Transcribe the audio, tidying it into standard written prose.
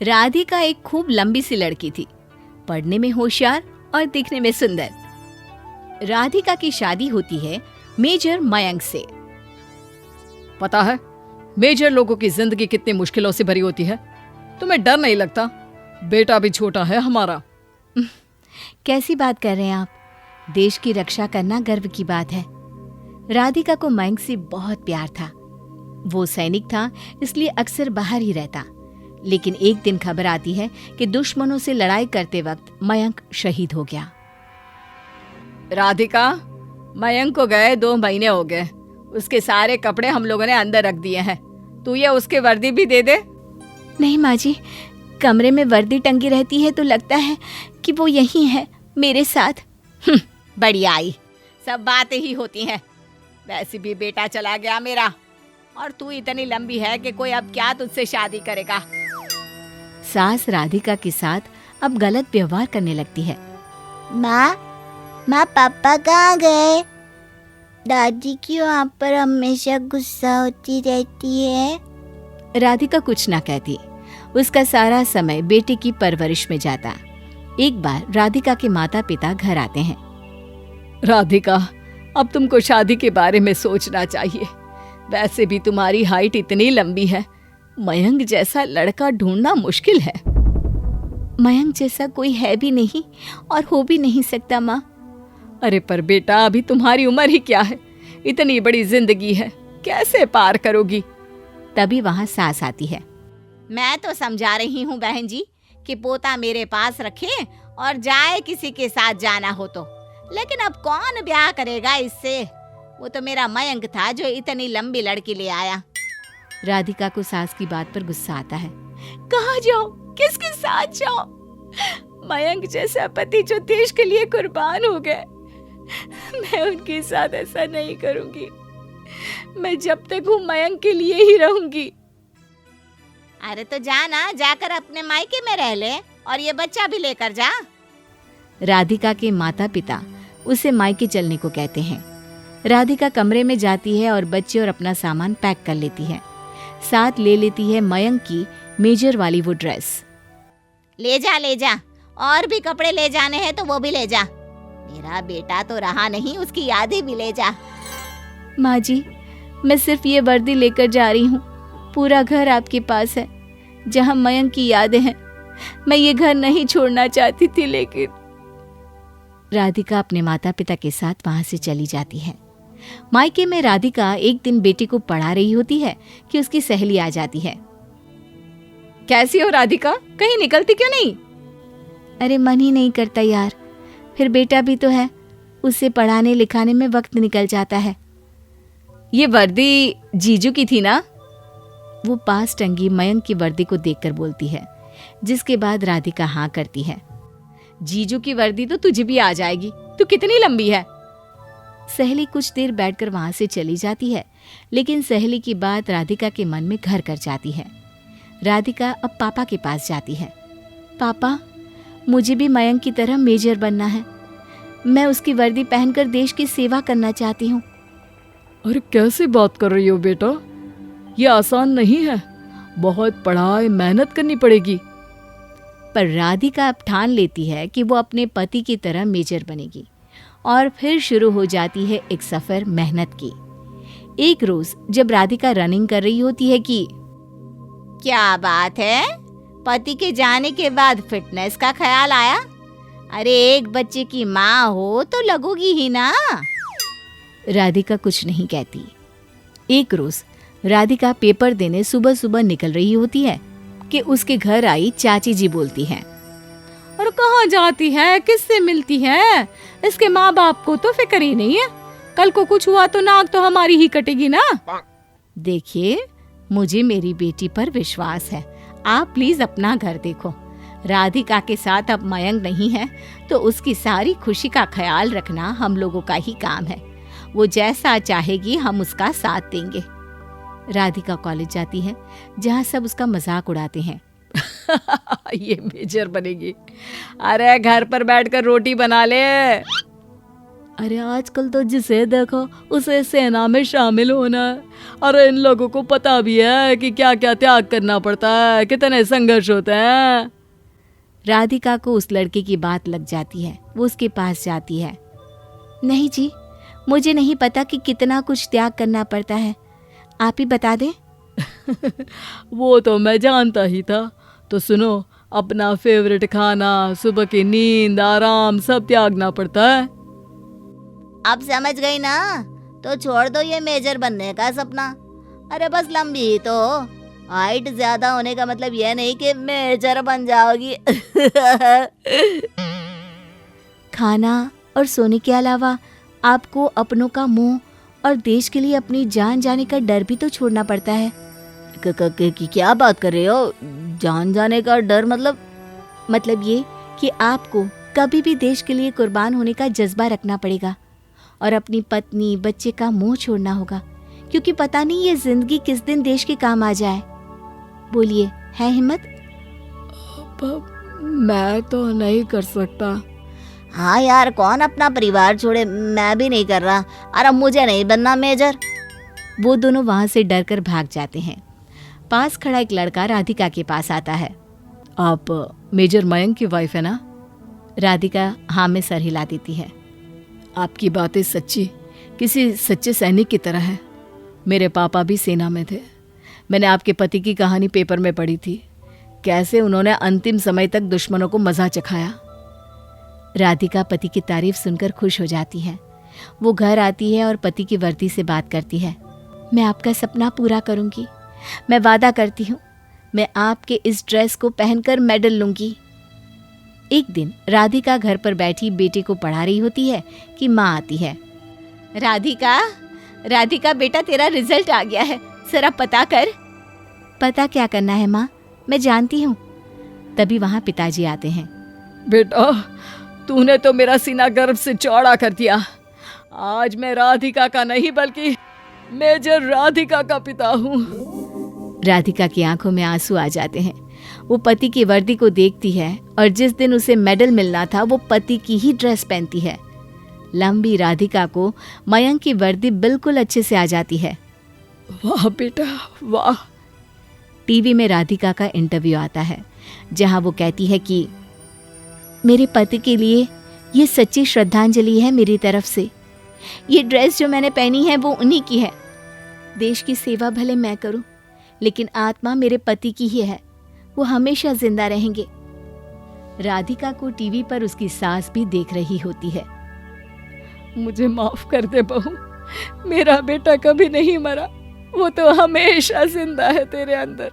राधिका एक खूब लंबी सी लड़की थी, पढ़ने में होशियार और दिखने में सुंदर। राधिका की शादी होती है मेजर मयंक से। पता है मेजर लोगों की जिंदगी कितनी मुश्किलों से भरी होती है। तुम्हें डर नहीं लगता? बेटा भी छोटा है हमारा। कैसी बात कर रहे हैं आप? देश की रक्षा करना गर्व की बात है। राधिका को मयंक से बहुत प्यार था। वो सैनिक था, इसलिए अक्सर बाहर ही रहता। लेकिन एक दिन खबर आती है कि दुश्मनों से लड़ाई करते वक्त मयंक शहीद हो गया। राधिका, मयंक को गए 2 महीने हो गए। उसके सारे कपड़े हम लोगों ने अंदर रख दिए हैं। तू ये उसके वर्दी भी दे दे। नहीं माँ जी, कमरे में वर्दी टंगी रहती है तो लगता है कि वो यहीं है मेरे साथ। बढ़िया आई, सब बातें ही होती हैं। वैसे भी बेटा चला गया मेरा, और तू इतनी लंबी है कि कोई अब क्या तुझसे शादी करेगा। सास राधिका के साथ अब गलत व्यवहार करने लगती है। माँ पापा कहाँ गए? दादी क्यों आप पर हमेशा गुस्सा होती रहती है? राधिका कुछ ना कहती। उसका सारा समय बेटे की परवरिश में जाता। एक बार राधिका के माता पिता घर आते हैं। राधिका, अब तुमको शादी के बारे में सोचना चाहिए। वैसे भी तुम्हारी हाइट इतनी लंबी है। मयंक जैसा लड़का ढूंढना मुश्किल है। मयंक जैसा कोई है भी नहीं और हो भी नहीं सकता माँ। अरे पर बेटा, अभी तुम्हारी उम्र ही क्या है? इतनी बड़ी जिंदगी है, कैसे पार करोगी? तभी वहाँ सास आती है। मैं तो समझा रही हूँ बहन जी कि पोता मेरे पास रखे और जाए किसी के साथ जाना हो तो। लेकिन अब कौन ब्याह करेगा इससे? वो तो मेरा मयंक था जो इतनी लंबी लड़की ले आया। राधिका को सास की बात पर गुस्सा आता है। कहाँ जाओ? किसके साथ जाओ? मयंक जैसा पति जो देश के लिए कुर्बान हो गए, मैं उनके साथ ऐसा नहीं करूंगी। मैं जब तक हूँ मयंक के लिए ही रहूंगी। अरे तो जाना, जाकर अपने मायके में रह ले और ये बच्चा भी लेकर जा। राधिका के माता पिता उसे मायके चलने को कहते हैं। राधिका कमरे में जाती है और बच्चे और अपना सामान पैक कर लेती है। साथ ले लेती है मयंक की मेजर वाली वो ड्रेस। ले जा, और भी कपड़े ले जाने हैं तो वो भी ले जा। मेरा बेटा तो रहा नहीं, उसकी यादें भी ले जा। माँ जी, मैं सिर्फ ये वर्दी लेकर जा रही हूँ। पूरा घर आपके पास है, जहाँ मयंक की यादें हैं। मैं ये घर नहीं छोड़ना चाहती थी, लेकिन राधिका अपने माता पिता के साथ वहां से चली जाती है। मायके में राधिका एक दिन बेटी को पढ़ा रही होती है कि उसकी सहेली आ जाती है। कैसी हो राधिका? कहीं निकलती क्यों नहीं? अरे मन ही नहीं करता यार, फिर बेटा भी तो है, उसे पढ़ाने लिखाने में वक्त निकल जाता है। ये वर्दी जीजू की थी ना? वो पास टंगी मयंक की वर्दी को देखकर बोलती है, जिसके बाद राधिका हाँ करती है। जीजू की वर्दी तो तुझे भी आ जाएगी। तू कितनी लंबी है? सहेली कुछ देर बैठकर वहां से चली जाती है, लेकिन सहेली की बात राधिका के मन में घर कर जाती है। राधिका अब पापा के पास जाती है। पापा, मुझे भी मयंक की तरह मेजर बनना है। मैं उसकी वर्दी पहनकर देश की सेवा करना चाहती हूँ। अरे कैसे बात कर रही हो बेटा? ये आसान नहीं है, बहुत पढ़ाई मेहनत करनी पड़ेगी। पर राधिका अब ठान लेती है कि वो अपने पति की तरह मेजर बनेगी और फिर शुरू हो जाती है एक सफर मेहनत की। एक रोज जब राधिका रनिंग कर रही होती है कि क्या बात है, पति के जाने के बाद फिटनेस का ख्याल आया? अरे एक बच्चे की माँ हो तो लगोगी ही ना। राधिका कुछ नहीं कहती। एक रोज राधिका पेपर देने सुबह सुबह निकल रही होती है कि उसके घर आई चाची जी बोलती हैं, और कहाँ जाती है, किससे मिलती है? इसके माँ बाप को तो फिक्र ही नहीं है। कल को कुछ हुआ तो नाक तो हमारी ही कटेगी ना। देखिए, मुझे मेरी बेटी पर विश्वास है। आप प्लीज अपना घर देखो। राधिका के साथ अब मयंक नहीं है तो उसकी सारी खुशी का ख्याल रखना हम लोगों का ही काम है। वो जैसा चाहेगी हम उसका साथ देंगे। राधिका कॉलेज जाती है, जहाँ सब उसका मजाक उड़ाते हैं। ये मेजर बनेगी। अरे घर पर बैठकर रोटी बना ले। अरे आजकल तो जिसे देखो उसे सेना में शामिल होना है। अरे इन लोगों को पता भी है कि क्या क्या त्याग करना पड़ता है, कितने संघर्ष होते हैं। राधिका को उस लड़के की बात लग जाती है। वो उसके पास जाती है। नहीं जी, मुझे नहीं पता कि कितना कुछ त्याग करना पड़ता है, आप ही बता दें। वो तो मैं जानता ही था। तो सुनो, अपना फेवरेट खाना, सुबह की नींद, आराम सब त्यागना पड़ता है। अब समझ गई ना? तो छोड़ दो ये मेजर बनने का सपना। अरे बस लंबी ही तो हो। हाइट ज्यादा होने का मतलब यह नहीं कि मेजर बन जाओगी। खाना और सोने के अलावा आपको अपनों का मोह और देश के लिए अपनी जान जाने का डर भी तो छोड़ना पड़ता है। क्या बात कर रहे हो? जान जाने का डर मतलब ये कि आपको कभी भी देश के लिए कुर्बान होने का जज्बा रखना पड़ेगा और अपनी पत्नी बच्चे का मोह छोड़ना होगा, क्योंकि पता नहीं ये जिंदगी किस दिन देश के काम आ जाए। बोलिए, है हिम्मत? मैं तो नहीं कर सकता। हाँ यार, कौन अपना परिवार छोड़े? मैं भी नहीं कर रहा। अरे मुझे नहीं बनना मेजर। वो दोनों वहां से डरकर भाग जाते हैं। पास खड़ा एक लड़का राधिका के पास आता है। आप मेजर मयंक की वाइफ है ना? राधिका हाँ में सर हिला देती है। आपकी बातें सच्ची किसी सच्चे सैनिक की तरह है। मेरे पापा भी सेना में थे। मैंने आपके पति की कहानी पेपर में पढ़ी थी, कैसे उन्होंने अंतिम समय तक दुश्मनों को मजा चखाया। राधिका पति की तारीफ सुनकर खुश हो जाती है। वो घर आती है और पति की वर्दी से बात करती है। मैं आपका सपना पूरा करूंगी, मैं वादा करती हूँ। मैं आपके इस ड्रेस को पहनकर मेडल लूंगी। एक दिन राधिका घर पर बैठी बेटे को पढ़ा रही होती है कि माँ आती है। राधिका बेटा, तेरा रिजल्ट आ गया है, जरा पता कर। पता क्या करना है माँ, मैं जानती हूँ। तभी वहाँ पिताजी आते हैं। बेटा, तूने तो मेरा सीना गर्व से चौड़ा कर दिया। आज मैं राधिका का नहीं बल्कि मेजर राधिका का पिता हूँ। राधिका की आंखों में आंसू आ जाते हैं। वो पति की वर्दी को देखती है और जिस दिन उसे मेडल मिलना था वो पति की ही ड्रेस पहनती है। लंबी राधिका को मयंक की वर्दी बिल्कुल अच्छे से आ जाती है। वाह बेटा वाह। टीवी में राधिका का इंटरव्यू आता है जहां वो कहती है कि मेरे पति के लिए ये सच्ची श्रद्धांजलि है मेरी तरफ से। ये ड्रेस जो मैंने पहनी है वो उन्हीं की है। देश की सेवा भले मैं करूं, लेकिन आत्मा मेरे पति की ही है, वो हमेशा जिंदा रहेंगे। राधिका को टीवी पर उसकी सास भी देख रही होती है। मुझे माफ कर दे बहू, मेरा बेटा कभी नहीं मरा, वो तो हमेशा जिंदा है तेरे अंदर।